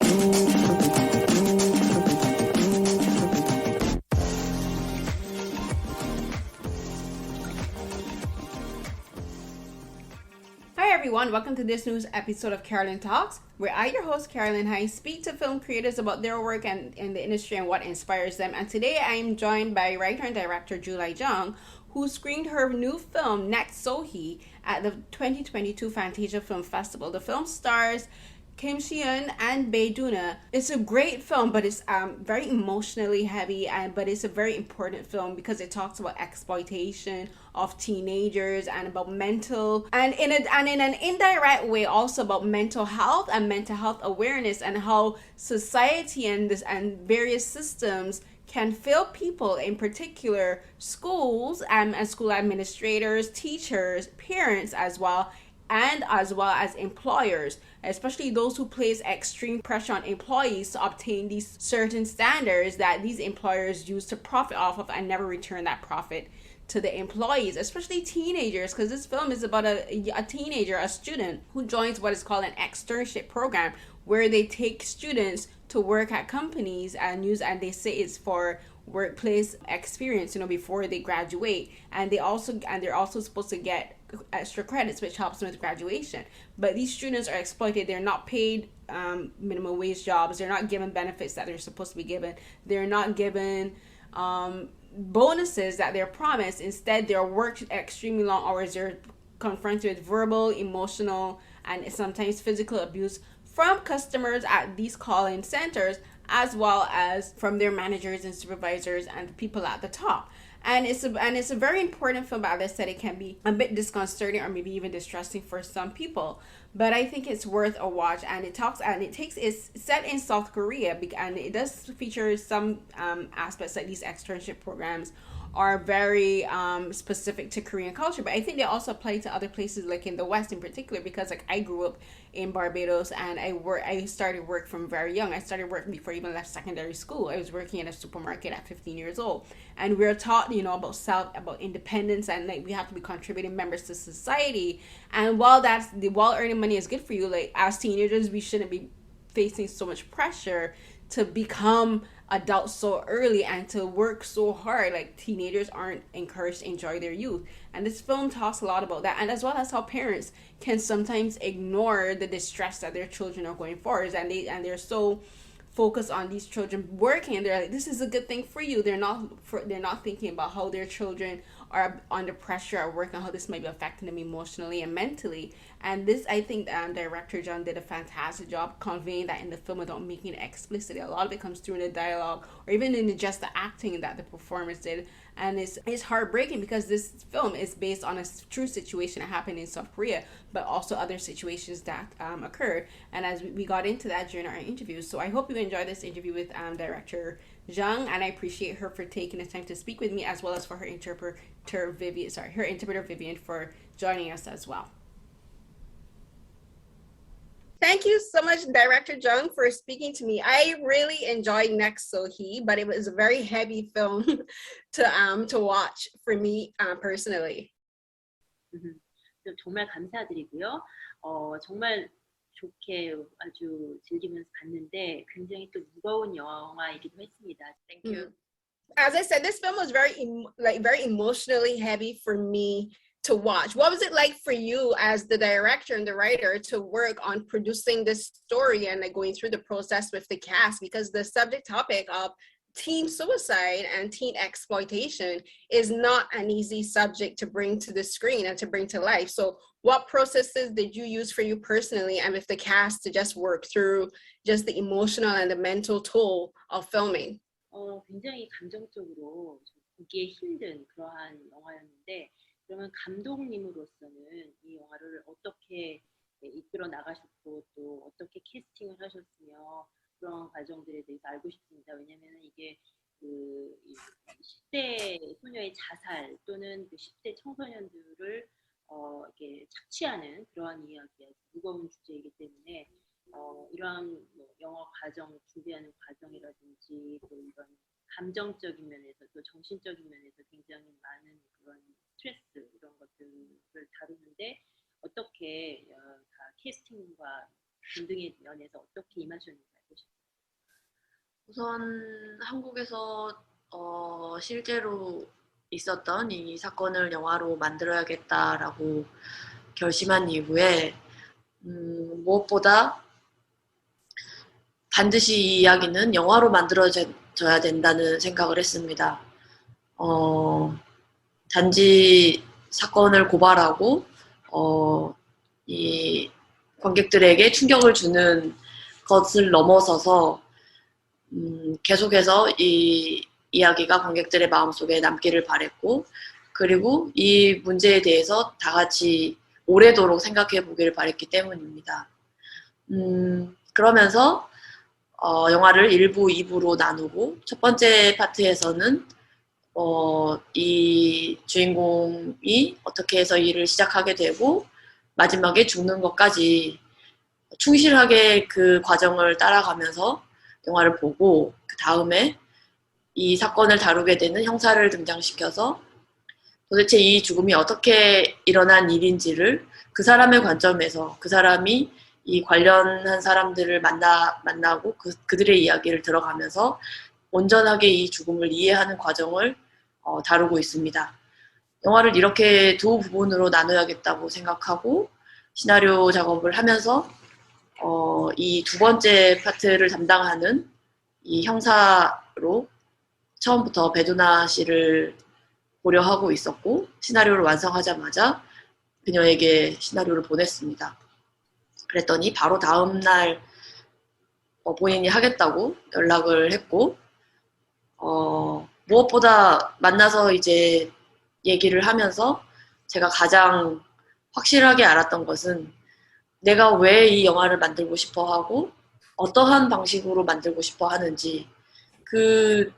Hi everyone, welcome to this news episode of Carolyn Talks, where I, your host Carolyn, I speak to film creators about their work and in the industry and what inspires them. And today I am joined by writer and director July Jung, who screened her new film Next So-hee at the 2022 Fantasia Film Festival. The film stars Kim Si-eun and Bae Doo-na. It's a great film, but it's very emotionally heavy, but it's a very important film because it talks about exploitation of teenagers and about mental and in an indirect way also about mental health and mental health awareness and how society and various systems can fail people, in particular schools and school administrators, teachers, parents as well as employers, especially those who place extreme pressure on employees to obtain these certain standards that these employers use to profit off of and never return that profit to the employees, especially teenagers, because this film is about a teenager, a student, who joins what is called an externship program, where they take students to work at companies and they say it's for workplace experience, before they graduate, and they're also supposed to get extra credits, which helps them with graduation. But these students are exploited. They're not paid minimum wage jobs. They're not given benefits that they're supposed to be given. They're not given bonuses that they're promised. Instead, they're worked extremely long hours. They're confronted with verbal, emotional, and sometimes physical abuse from customers at these call-in centers, as well as from their managers and supervisors and the people at the top. And it's a very important film, but as I said, it can be a bit disconcerting or maybe even distressing for some people. But I think it's worth a watch, and it's set in South Korea, and it does feature some aspects like these externship programs are very specific to Korean culture, but I think they also apply to other places, like in the West in particular, because like I grew up in Barbados, and I started work from very young. I started working before I even left secondary school. I was working in a supermarket at 15 years old, and we we're taught about independence, and like we have to be contributing members to society. And while earning money is good for you, like as teenagers we shouldn't be facing so much pressure to become adults so early and to work so hard. Like teenagers aren't encouraged to enjoy their youth, and this film talks a lot about that, and as well as how parents can sometimes ignore the distress that their children are going through, and they're so focused on these children working, and they're like, this is a good thing for you. They're not thinking about how their children are under pressure at work and how this might be affecting them emotionally and mentally. And this, I think, director John did a fantastic job conveying that in the film without making it explicit. A lot of it comes through in the dialogue or even in just the acting that the performers did. And it's heartbreaking because this film is based on a true situation that happened in South Korea, but also other situations that occurred. And as we got into that during our interview. So I hope you enjoyed this interview with director Jung, and I appreciate her for taking the time to speak with me, as well as for her interpreter Vivian for joining us as well. Thank you so much, Director Jung, for speaking to me. I really enjoyed Next So-hee, but it was a very heavy film to watch for me personally. 정말 감사드리고요. 정말 좋게 아주 즐기면서 봤는데 굉장히 또 무거운 영화이기도 했습니다. Thank you. As I said, this film was very emotionally heavy for me to watch. What was it like for you as the director and the writer to work on producing this story and like going through the process with the cast? Because the subject topic of teen suicide and teen exploitation is not an easy subject to bring to the screen and to bring to life. So what processes did you use for you personally and with the cast to just work through just the emotional and the mental toll of filming? 굉장히 감정적으로 보기에 힘든 그러한 영화였는데, 그러면 감독님으로서는 이 영화를 어떻게 이끌어 나가셨고 또 어떻게 캐스팅을 하셨으며 그런 과정들에 대해서 알고 싶습니다. 왜냐하면 이게 그 10대 소녀의 자살 또는 그 10대 청소년들을 이렇게 착취하는 그러한 이야기, 무거운 주제이기 때문에 이러한 뭐 영어 과정 준비하는 과정이라든지 또 이런 감정적인 면에서 또 정신적인 면에서 굉장히 많은 그런 스트레스 이런 것들을 다루는데 어떻게 다 캐스팅과 등등의 면에서 어떻게 임하셨는지 듣고 싶어요. 우선 한국에서 실제로 있었던 이 사건을 영화로 만들어야겠다라고 결심한 이후에 무엇보다 반드시 이 이야기는 영화로 만들어져야 된다는 생각을 했습니다. 단지 사건을 고발하고 이 관객들에게 충격을 주는 것을 넘어서서 계속해서 이 이야기가 관객들의 마음속에 남기를 바랬고, 그리고 이 문제에 대해서 다 같이 오래도록 생각해 보기를 바랬기 때문입니다. 그러면서 영화를 1부, 2부로 나누고, 첫 번째 파트에서는 이 주인공이 어떻게 해서 일을 시작하게 되고 마지막에 죽는 것까지 충실하게 그 과정을 따라가면서 영화를 보고, 그 다음에 이 사건을 다루게 되는 형사를 등장시켜서 도대체 이 죽음이 어떻게 일어난 일인지를 그 사람의 관점에서, 그 사람이 이 관련한 사람들을 만나고 그들의 이야기를 들어가면서 온전하게 이 죽음을 이해하는 과정을 다루고 있습니다. 영화를 이렇게 두 부분으로 나눠야겠다고 생각하고 시나리오 작업을 하면서 이 두 번째 파트를 담당하는 이 형사로 처음부터 배두나 씨를 고려하고 있었고, 시나리오를 완성하자마자 그녀에게 시나리오를 보냈습니다. 그랬더니 바로 다음 날 본인이 하겠다고 연락을 했고, 무엇보다 만나서 이제 얘기를 하면서 제가 가장 확실하게 알았던 것은 내가 왜 이 영화를 만들고 싶어 하고 어떠한 방식으로 만들고 싶어 하는지 그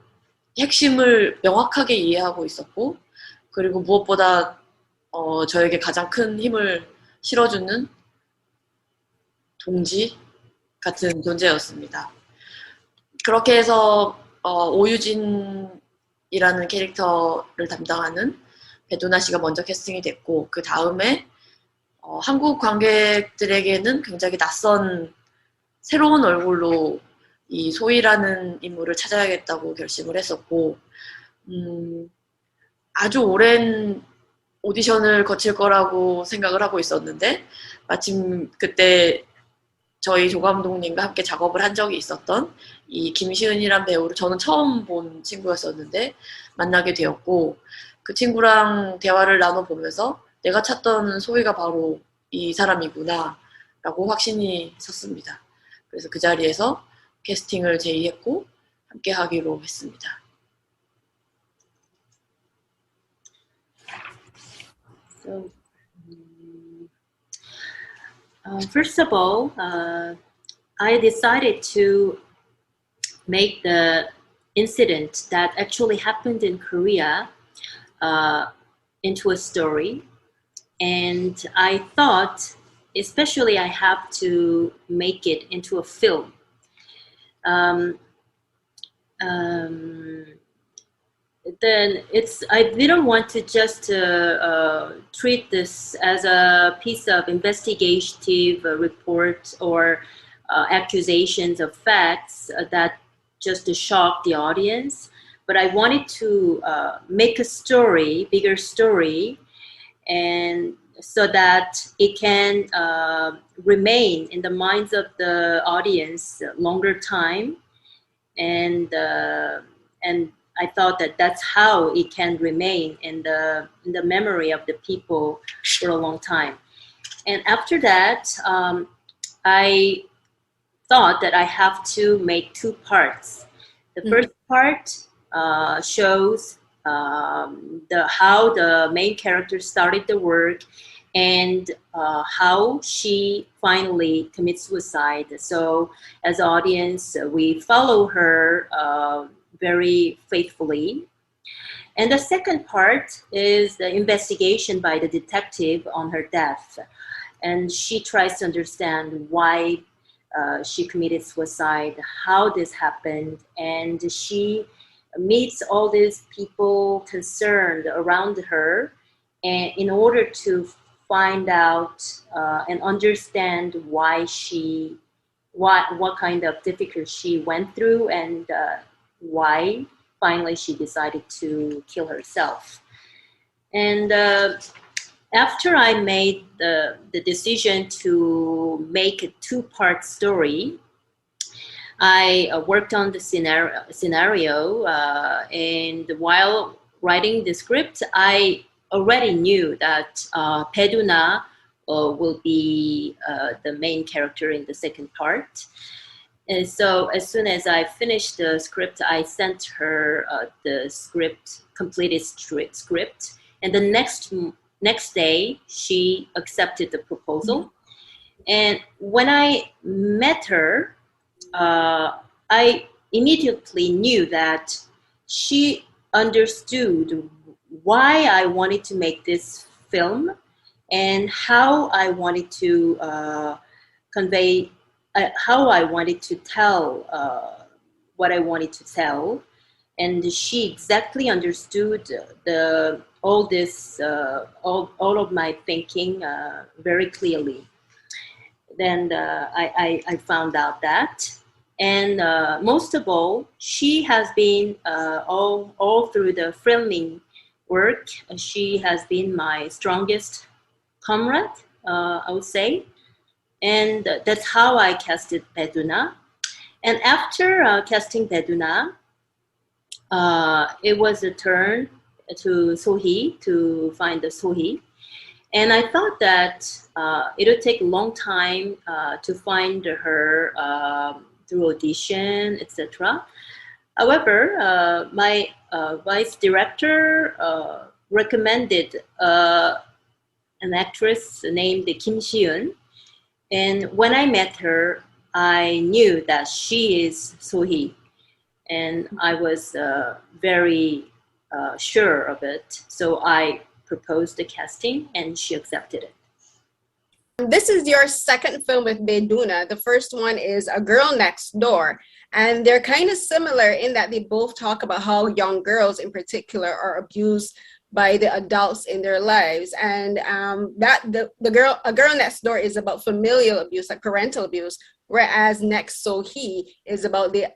핵심을 명확하게 이해하고 있었고, 그리고 무엇보다 저에게 가장 큰 힘을 실어주는 동지 같은 존재였습니다. 그렇게 해서 오유진이라는 캐릭터를 담당하는 배두나 씨가 먼저 캐스팅이 됐고, 그 다음에 한국 관객들에게는 굉장히 낯선 새로운 얼굴로 이 소희라는 인물을 찾아야겠다고 결심을 했었고, 아주 오랜 오디션을 거칠 거라고 생각을 하고 있었는데, 마침 그때 저희 조 감독님과 함께 작업을 한 적이 있었던 이 김시은이란 배우를 저는 처음 본 친구였었는데 만나게 되었고, 그 친구랑 대화를 나눠보면서 내가 찾던 소희가 바로 이 사람이구나 라고 확신이 섰습니다. 그래서 그 자리에서 캐스팅을 제의했고 함께 하기로 했습니다. So, first of all, I decided to make the incident that actually happened in Korea into a story. And I thought, especially I have to make it into a film. Then I didn't want to just treat this as a piece of investigative report or accusations of facts that just to shock the audience, but I wanted to make a story, bigger story, and so that it can remain in the minds of the audience longer time, and I thought that that's how it can remain in the memory of the people for a long time. And after that, I thought that I have to make two parts. The first part shows how the main character started the work and how she finally commits suicide. So as an audience, we follow her very faithfully. And the second part is the investigation by the detective on her death. And she tries to understand why she committed suicide, how this happened, and she meets all these people concerned around her, and in order to find out and understand why she what kind of difficulty she went through, and why finally she decided to kill herself. And after I made the decision to make a two-part story, I worked on the scenario, and while writing the script, I already knew that Bae Doo-na will be the main character in the second part. And so as soon as I finished the script, I sent her the completed script. And the next day, she accepted the proposal. Mm-hmm. And when I met her, I immediately knew that she understood why I wanted to make this film and how I wanted to convey, how I wanted to tell what I wanted to tell. And she exactly understood all of my thinking very clearly. Then I found out that. And most of all, she has been all through the filming work, she has been my strongest comrade, I would say. And that's how I casted Bae Doo-na. And after casting Bae Doo-na, it was a turn to Sohee, to find the Sohee. And I thought that it would take a long time to find her through audition, etc. However, my vice director recommended an actress named Kim Si-eun. And when I met her, I knew that she is Sohee. And I was very sure of it. So I proposed the casting and she accepted it. This is your second film with Bae Doo-na. The first one is A Girl Next Door. And they're kind of similar in that they both talk about how young girls in particular are abused by the adults in their lives. And A Girl Next Door is about familial abuse, like parental abuse, whereas Next Sohee is about the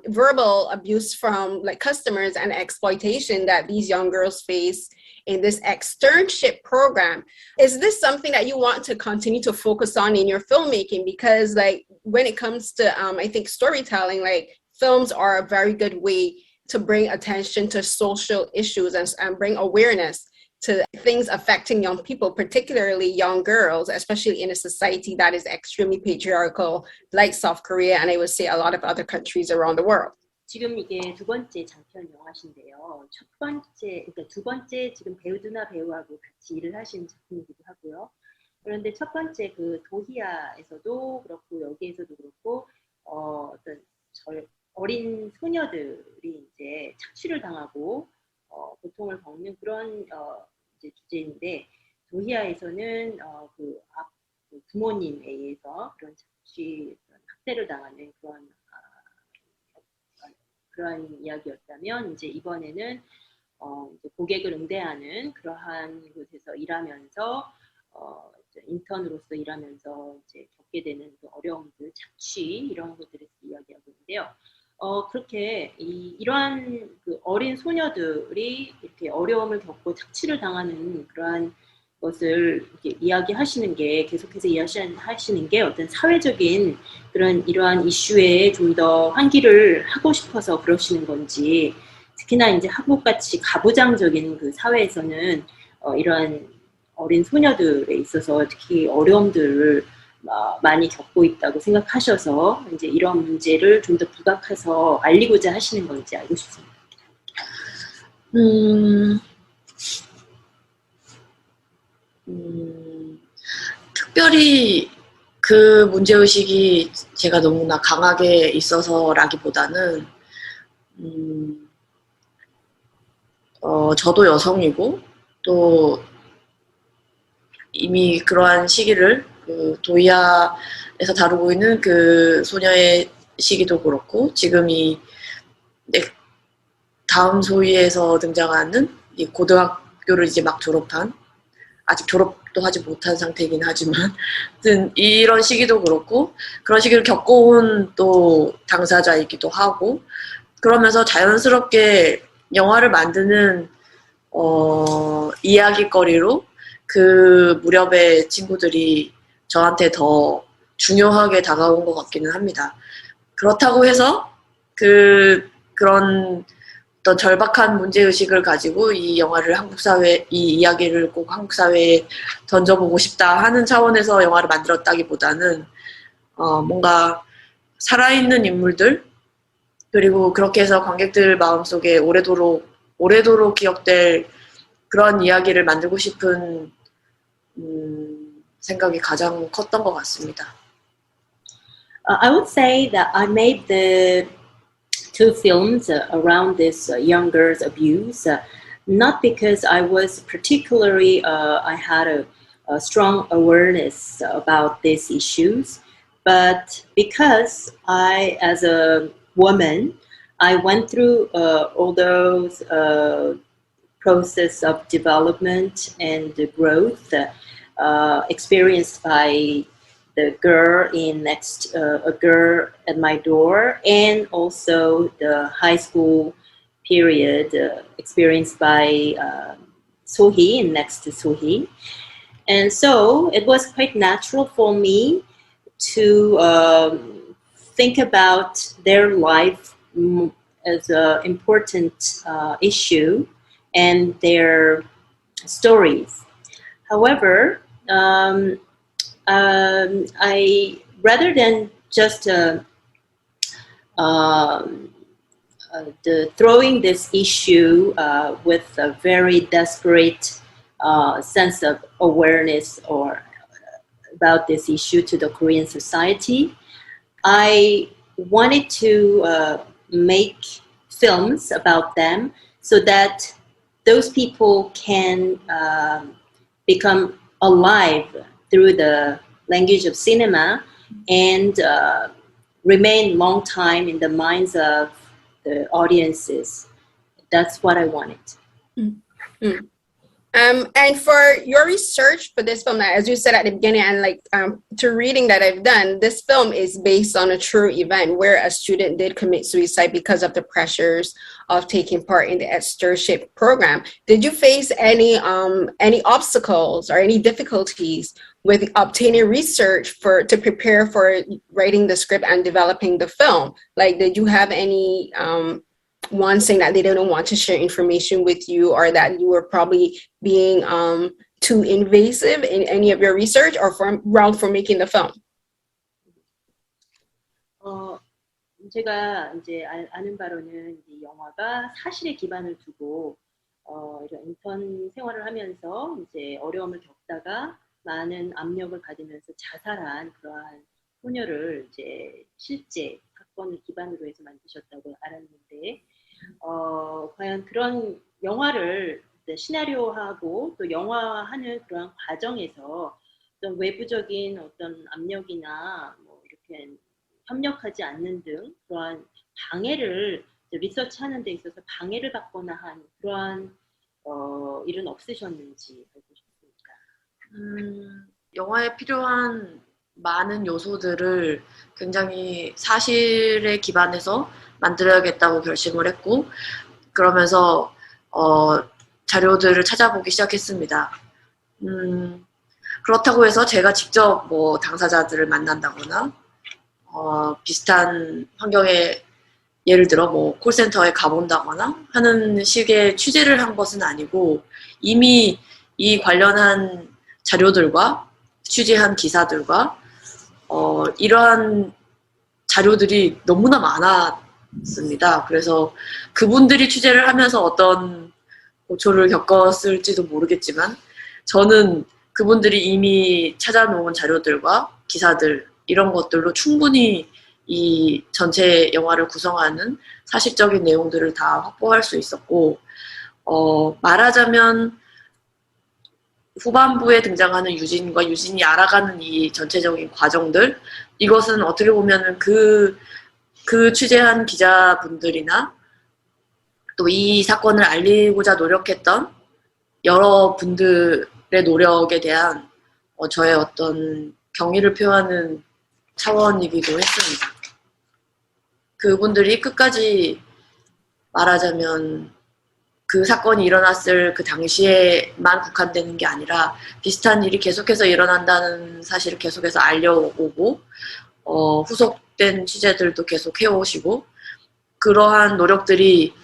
verbal abuse from like customers and exploitation that these young girls face in this externship program. Is this something that you want to continue to focus on in your filmmaking? Because like when it comes to, I think storytelling, like films are a very good way to bring attention to social issues and bring awareness to things affecting young people, particularly young girls, especially in a society that is extremely patriarchal, like South Korea, and I would say a lot of other countries around the world. 지금 이게 두 번째 장편 영화신데요. 첫 번째, 그러니까 두 번째 지금 배우두나 배우하고 같이 일을 하신 작품이기도 하고요. 그런데 첫 번째 그 도희아에서도 그렇고 여기에서도 그렇고 어떤 어린 소녀들이 이제 착취를 당하고 고통을 겪는 그런 이제 주제인데 도희아에서는 그 부모님에 의해서 그런 착취, 학대를 당하는 그런 이야기였다면 이제 이번에는 이제 고객을 응대하는 그러한 곳에서 일하면서 이제 인턴으로서 일하면서 이제 겪게 되는 그 어려움들, 착취 이런 것들을 이야기하고 있는데요. 그렇게 이러한 그 어린 소녀들이 이렇게 어려움을 겪고 착취를 당하는 그러한 것을 이렇게 이야기하시는 게 계속해서 이야기하시는 게 어떤 사회적인 그런 이러한 이슈에 좀 더 환기를 하고 싶어서 그러시는 건지, 특히나 이제 한국같이 가부장적인 그 사회에서는 이러한 어린 소녀들에 있어서 특히 어려움들을 많이 겪고 있다고 생각하셔서 이제 이런 문제를 좀 더 부각해서 알리고자 하시는 건지 알고 싶습니다. 특별히 그 문제의식이 제가 너무나 강하게 있어서라기보다는 저도 여성이고 또 이미 그러한 시기를 그 도이아에서 다루고 있는 그 소녀의 시기도 그렇고 지금 이 다음 소위에서 등장하는 이 고등학교를 이제 막 졸업한 아직 졸업도 시작도 하지 못한 상태이긴 하지만 아무튼 이런 시기도 그렇고 그런 시기를 겪어온 또 당사자이기도 하고 그러면서 자연스럽게 영화를 만드는 이야깃거리로 그 무렵의 친구들이 저한테 더 중요하게 다가온 것 같기는 합니다. 그렇다고 해서 그런 어떤 절박한 문제의식을 가지고 이 영화를 이 이야기를 꼭 한국 사회에 던져보고 싶다 하는 차원에서 영화를 만들었다기보다는 뭔가 살아있는 인물들 그리고 그렇게 해서 관객들 마음속에 오래도록 기억될 그런 이야기를 만들고 싶은 생각이 가장 컸던 것 같습니다. I would say that I made the two films around this young girl's abuse, not because I was particularly, I had a strong awareness about these issues, but because I, as a woman, I went through all those process of development and growth experienced by the girl a girl at my door, and also the high school period experienced by So-hee next to So-hee. And so it was quite natural for me to think about their life as an important issue and their stories. However, I rather than just throwing this issue with a very desperate sense of awareness or about this issue to the Korean society, I wanted to make films about them so that those people can become alive through the language of cinema and remain long time in the minds of the audiences. That's what I wanted. Mm-hmm. And for your research for this film, as you said at the beginning, and to reading that I've done, this film is based on a true event where a student did commit suicide because of the pressures of taking part in the externship program. Did you face any obstacles or any difficulties with obtaining research to prepare for writing the script and developing the film? Like, did you have any one saying that they didn't want to share information with you, or that you were probably being too invasive in any of your research or route for making the film? 제가 이제 아는 바로는 이 영화가 사실에 기반을 두고 이런 인턴 생활을 하면서 이제 어려움을 겪다가 많은 압력을 받으면서 자살한 그러한 소녀를 이제 실제 사건을 기반으로 해서 만드셨다고 알았는데 과연 그런 영화를 시나리오하고 또 영화화하는 그런 과정에서 어떤 외부적인 어떤 압력이나 뭐 이렇게 협력하지 않는 등 그러한 방해를 리서치하는 데 있어서 방해를 받거나 한 그러한 일은 없으셨는지 알고 싶습니다. 영화에 필요한 많은 요소들을 굉장히 사실에 기반해서 만들어야겠다고 결심을 했고 그러면서 자료들을 찾아보기 시작했습니다. 그렇다고 해서 제가 직접 뭐 당사자들을 만난다거나 비슷한 환경에 예를 들어 뭐 콜센터에 가본다거나 하는 식의 취재를 한 것은 아니고 이미 이 관련한 자료들과 취재한 기사들과 이러한 자료들이 너무나 많았습니다. 그래서 그분들이 취재를 하면서 어떤 고초를 겪었을지도 모르겠지만 저는 그분들이 이미 찾아놓은 자료들과 기사들 이런 것들로 충분히 이 전체 영화를 구성하는 사실적인 내용들을 다 확보할 수 있었고 말하자면 후반부에 등장하는 유진과 유진이 알아가는 이 전체적인 과정들 이것은 어떻게 보면은 그 취재한 기자분들이나 또 이 사건을 알리고자 노력했던 여러 분들의 노력에 대한 저의 어떤 경의를 표하는 차원이기도 했습니다. 그분들이 끝까지 말하자면 그 사건이 일어났을 그 당시에만 국한되는 게 아니라 비슷한 일이 계속해서 일어난다는 사실을 계속해서 알려오고 후속된 취재들도 계속 해오시고 그러한 노력들이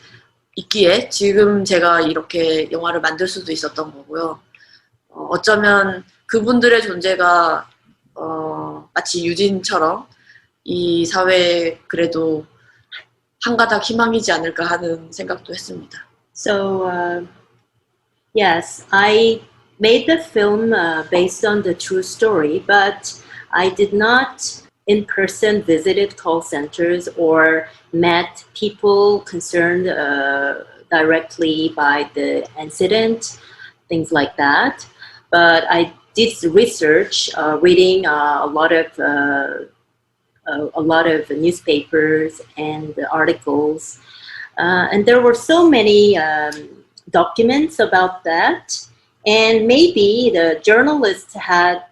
있기에 지금 제가 이렇게 영화를 만들 수도 있었던 거고요. 어쩌면 그분들의 존재가 마치 유진처럼 이 사회에 그래도 한 가닥 희망이지 않을까 하는 생각도 했습니다. So, yes, I made the film based on the true story, but I did not in person visited call centers or met people concerned directly by the incident, things like that. But I did research, reading a lot of newspapers and articles. And there were so many documents about that. And maybe the journalists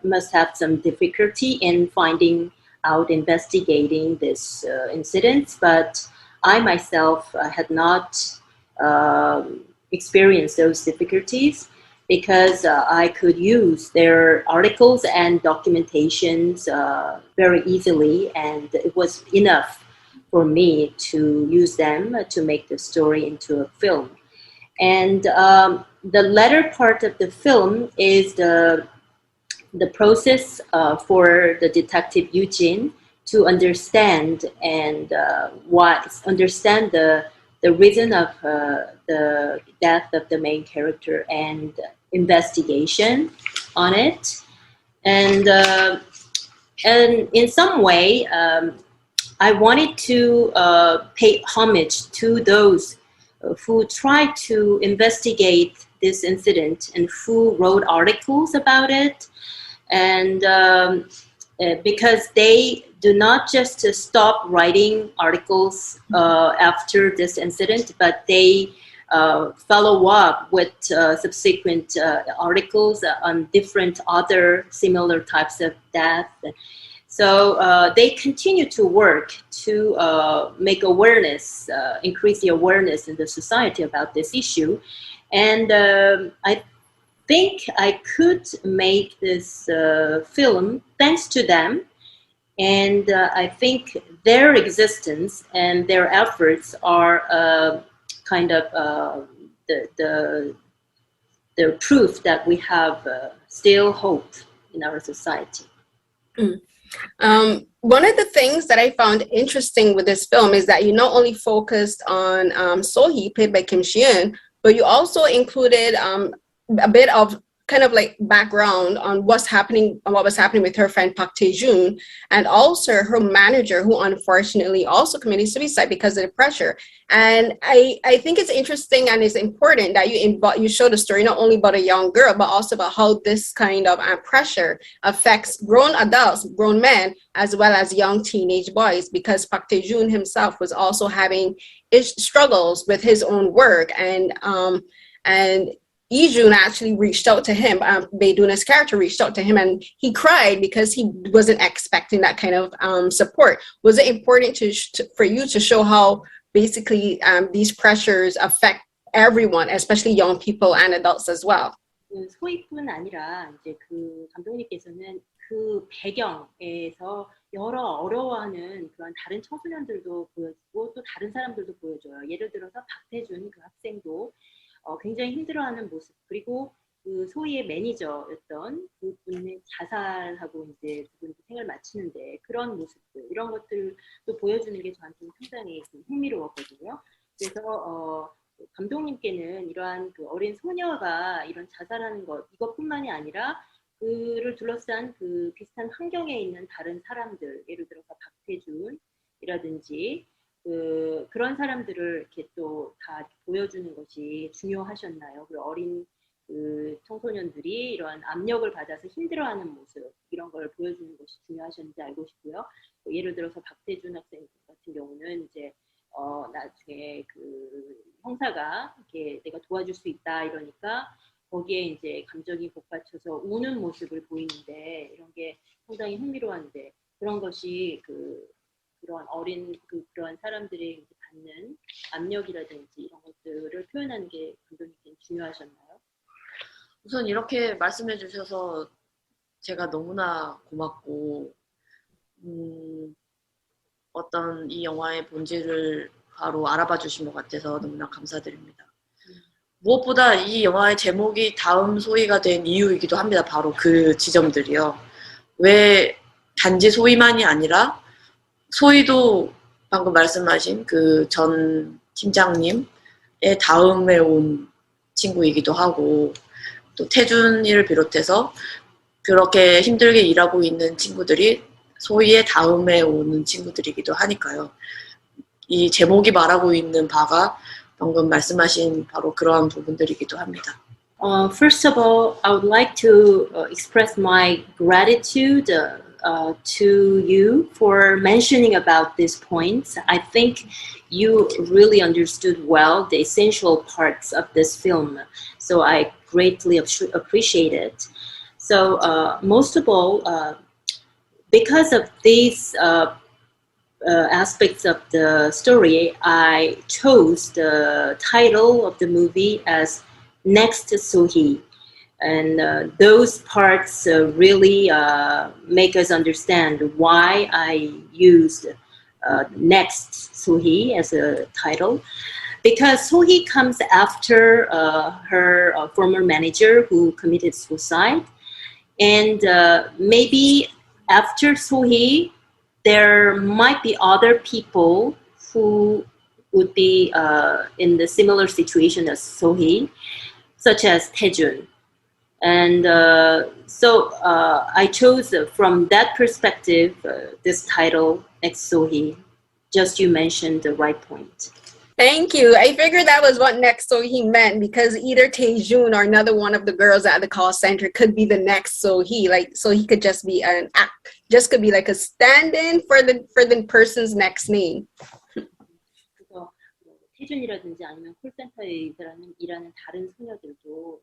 must have some difficulty in finding out, investigating this incident. But I myself had not experienced those difficulties because I could use their articles and documentations very easily, and it was enough for me to use them to make the story into a film. And the latter part of the film is the process for the detective Eugene to understand and understand the reason of the death of the main character and investigation on it. And in some way, I wanted to pay homage to those who tried to investigate this incident and who wrote articles about it. And because they do not just stop writing articles after this incident, but they follow up with subsequent articles on different other similar types of death. So they continue to work to make awareness, increase the awareness in the society about this issue. And I think I could make this film thanks to them. And I think their existence and their efforts are kind of the proof that we have still hope in our society. One of the things that I found interesting with this film is that you not only focused on So-hee, played by Kim Si-eun, but you also included a bit of kind of like background on what was happening with her friend Park Tae-jun, and also her manager, who unfortunately also committed suicide because of the pressure. And I think it's interesting and it's important that you show the story not only about a young girl, but also about how this kind of pressure affects grown adults, grown men, as well as young teenage boys, because Park Tae-jun himself was also having struggles with his own work, and Lee-jun actually reached out to him. Bae Doo-na's character reached out to him, and he cried because he wasn't expecting that kind of support. Was it important for you to show how basically these pressures affect everyone, especially young people and adults as well? 소희뿐 아니라 이제 그 감독님께서는 그 배경에서 여러 어려워하는 그런 다른 청소년들도 보여주고 또 다른 사람들도 보여줘요. 예를 들어서 박태준 그 학생도 굉장히 힘들어하는 모습, 그리고 그 소희의 매니저였던 그 분의 자살하고 이제 그분이 생을 마치는데 그런 모습들, 이런 것들도 보여주는 게 저한테는 상당히 흥미로웠거든요. 그래서 감독님께는 이러한 그 어린 소녀가 이런 자살하는 것, 이것뿐만이 아니라 그를 둘러싼 그 비슷한 환경에 있는 다른 사람들, 예를 들어서 박태준이라든지 그런 사람들을 이렇게 또 다 보여주는 것이 중요하셨나요? 그리고 어린 그 청소년들이 이러한 압력을 받아서 힘들어하는 모습, 이런 걸 보여주는 것이 중요하셨는지 알고 싶고요. 예를 들어서 박태준 학생 같은 경우는 이제 나중에 그 형사가 이렇게 내가 도와줄 수 있다 이러니까 거기에 이제 감정이 복받쳐서 우는 모습을 보이는데 이런 게 상당히 흥미로운데 그런 것이 그런 그런 사람들이 받는 압력이라든지 이런 것들을 표현하는 게 감독님 중요하셨나요? 우선 이렇게 말씀해 주셔서 제가 너무나 고맙고 어떤 이 영화의 본질을 바로 알아봐 주신 것 같아서 너무나 감사드립니다. 무엇보다 이 영화의 제목이 다음 소희가 된 이유이기도 합니다. 바로 그 지점들이요. 왜 단지 소희만이 아니라 소희도 방금 말씀하신 그 전 팀장님의 다음에 온 친구이기도 하고 또 태준이를 비롯해서 그렇게 힘들게 일하고 있는 친구들이 소희의 다음에 오는 친구들이기도 하니까요. 이 제목이 말하고 있는 바가 방금 말씀하신 바로 그러한 부분들이기도 합니다. First of all, I would like to express my gratitude to you for mentioning about these points. I think you really understood well the essential parts of this film, so I greatly appreciate it. So most of all, because of these aspects of the story, I chose the title of the movie as Next So-hee. And those parts really make us understand why I used Next So-hee as a title. Because So-hee comes after her former manager who committed suicide. And maybe after So-hee, there might be other people who would be in the similar situation as So-hee, such as Taejun. And so I chose from that perspective this title, Next So-hee. Just you mentioned the right point. Thank you. I figured that was what next So-hee meant because either Taejun or another one of the girls at the call center could be the next So-hee. Like So-hee could just be could be like a stand-in for the person's next name. 그래서 태준이라든지 아니면 콜센터에 일하는 다른 소녀들도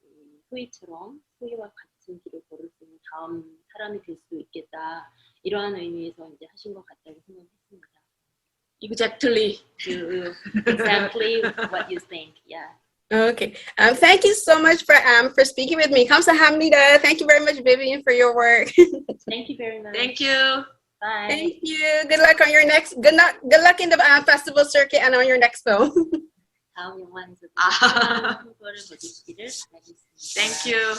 소희처럼 소희와 같은 길을 걸을 수 있는 다음 사람이 될 수도 있겠다. 이러한 의미에서 이제 하신 것 같다고 생각했습니다. Exactly. Exactly what you think. Yeah. Okay. Thank you so much for speaking with me. 감사합니다. Thank you very much, Vivian, for your work. Thank you very much. Thank you. Bye. Thank you. Good luck on your next. Good luck in the festival circuit and on your next film. 다음 영화에서도 성과를 거두시기를 바라겠습니다. Thank you.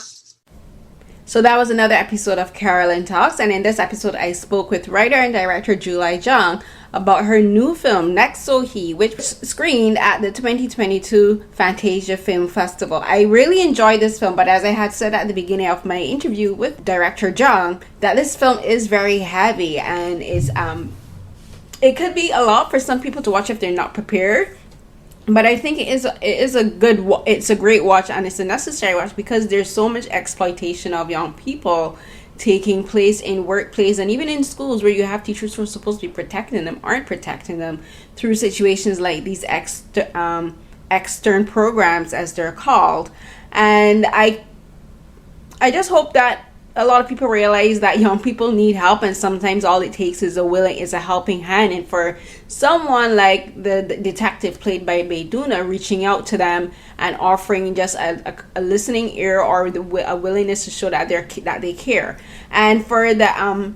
So that was another episode of Carolyn Talks, and in this episode I spoke with writer and director July Jung about her new film Next So-hee, which screened at the 2022 Fantasia Film Festival. I really enjoyed this film, but as I had said at the beginning of my interview with director Jung, that this film is very heavy and it could be a lot for some people to watch if they're not prepared. But I think it's a great watch, and it's a necessary watch because there's so much exploitation of young people taking place in workplace and even in schools where you have teachers who are supposed to be protecting them aren't protecting them through situations like these extern programs, as they're called. And I just hope that a lot of people realize that young people need help, and sometimes all it takes is a helping hand. And for someone like the detective played by Bae Doo-na reaching out to them and offering just a listening ear or a willingness to show that they care. And for the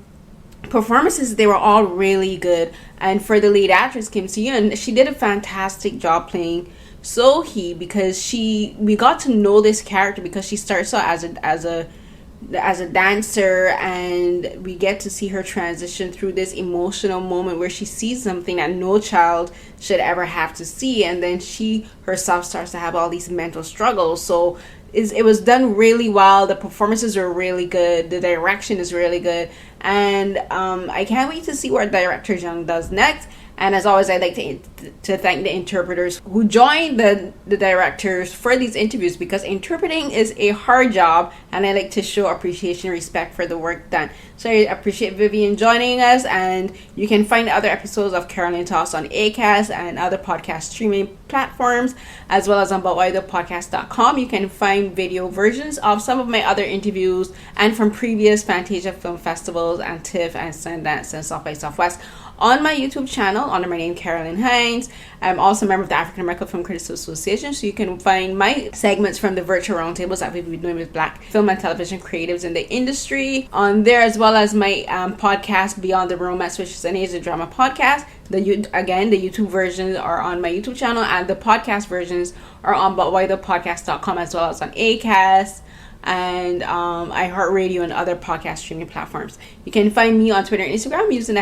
performances, they were all really good. And for the lead actress Kim Si-eun, she did a fantastic job playing So-hee because we got to know this character because she starts out as a dancer, and we get to see her transition through this emotional moment where she sees something that no child should ever have to see, and then she herself starts to have all these mental struggles. So it was done really well. The performances are really good, the direction is really good, and I can't wait to see what director Jung does next. And as always, I'd like to thank the interpreters who joined the directors for these interviews, because interpreting is a hard job, and I like to show appreciation and respect for the work done. So I appreciate Vivian joining us, and you can find other episodes of Carolyn Talks on Acast and other podcast streaming platforms, as well as on ButWhyThePodcast.com. You can find video versions of some of my other interviews and from previous Fantasia Film Festivals and TIFF and Sundance and South by Southwest on my YouTube channel under my name, Carolyn Hines. I'm also a member of the African American Film Critics Association, so you can find my segments from the virtual roundtables that we've been doing with Black film and television creatives in the industry on there, as well as my podcast, Beyond the Romance, which is an Asian drama podcast. The YouTube versions are on my YouTube channel, and the podcast versions are on ButWhyThePodcast.com, as well as on Acast and iHeartRadio and other podcast streaming platforms. You can find me on Twitter and Instagram using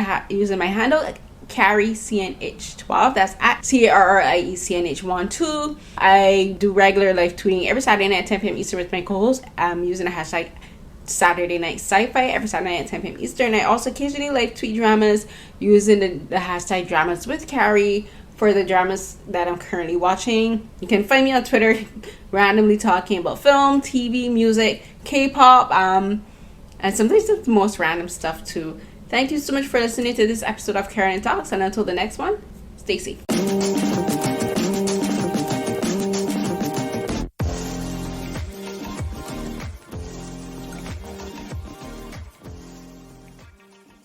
my handle CarrieCNH12. That's at CarrieCNH12. I do regular live tweeting every Saturday night at 10 p.m. Eastern with my co-host using the hashtag Saturday Night Sci-Fi every Saturday night at 10 p.m. Eastern. I also occasionally live tweet dramas using the hashtag Dramas with Carrie for the dramas that I'm currently watching. You can find me on Twitter randomly talking about film, TV, music, K-pop, and sometimes the most random stuff too. Thank you so much for listening to this episode of Carolyn Talks, and until the next one, stay safe.